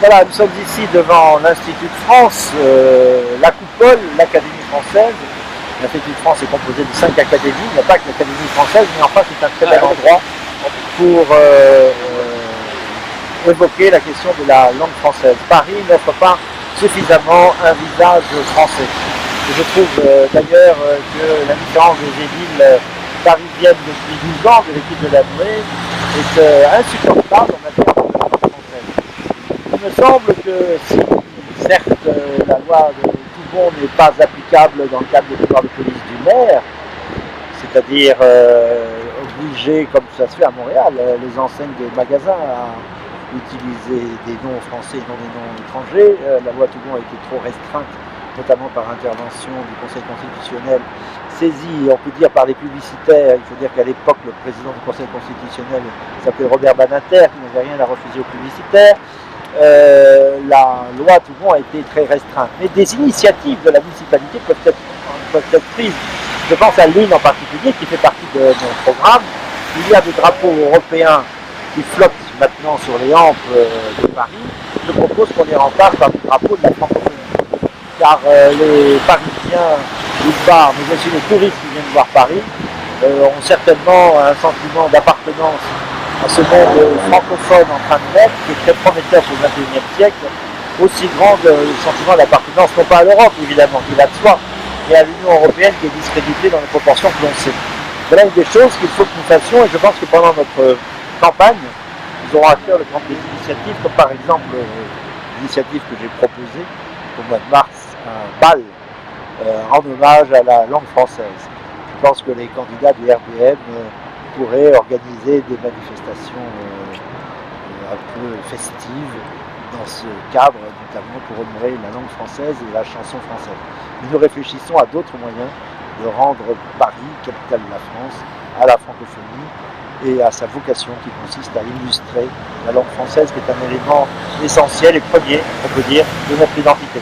Voilà, nous sommes ici devant l'Institut de France, la Coupole, l'Académie française. L'Institut de France est composé de 5 académies, il n'y a pas que l'Académie française, mais enfin c'est un très bel endroit pour évoquer la question de la langue française. Paris n'offre pas suffisamment un visage français. Et je trouve d'ailleurs que la différence des villes parisiennes depuis 12 ans de l'équipe de la Nouée est insupportable en matière de langue française. Il me semble que si, certes, la loi de Toubon n'est pas applicable dans le cadre des pouvoirs de police du maire, c'est-à-dire obliger, comme ça se fait à Montréal, les enseignes des magasins à utiliser des noms français et non des noms étrangers. La loi Toubon a été trop restreinte, notamment par intervention du Conseil constitutionnel, saisi, on peut dire, par les publicitaires. Il faut dire qu'à l'époque, le président du Conseil constitutionnel s'appelait Robert Badinter, qui n'avait rien à refuser aux publicitaires. La loi Toubon a été très restreinte. Mais des initiatives de la municipalité peuvent être prises. Je pense à l'une en particulier qui fait partie de mon programme. Il y a des drapeaux européens qui flottent maintenant sur les hampes de Paris. Je propose qu'on les remplace par des drapeaux de la francophonie. Car les Parisiens mais aussi les touristes qui viennent voir Paris ont certainement un sentiment d'appartenance à ce monde francophone en train de naître, qui est très prometteur pour le XXIe siècle, aussi grand sentiment d'appartenance, non pas à l'Europe évidemment, qui va de soi, mais à l'Union européenne qui est discréditée dans les proportions que l'on sait. Voilà une des choses qu'il faut que nous fassions, et je pense que pendant notre campagne, nous aurons à cœur de prendre des initiatives, comme par exemple l'initiative que j'ai proposée au mois de mars, un bal en hommage à la langue française. Je pense que les candidats du RDM pourraient organiser des manifestations un peu festives dans ce cadre, notamment pour honorer la langue française et la chanson française. Mais nous réfléchissons à d'autres moyens de rendre Paris, capitale de la France, à la francophonie et à sa vocation qui consiste à illustrer la langue française, qui est un élément essentiel et premier, on peut dire, de notre identité.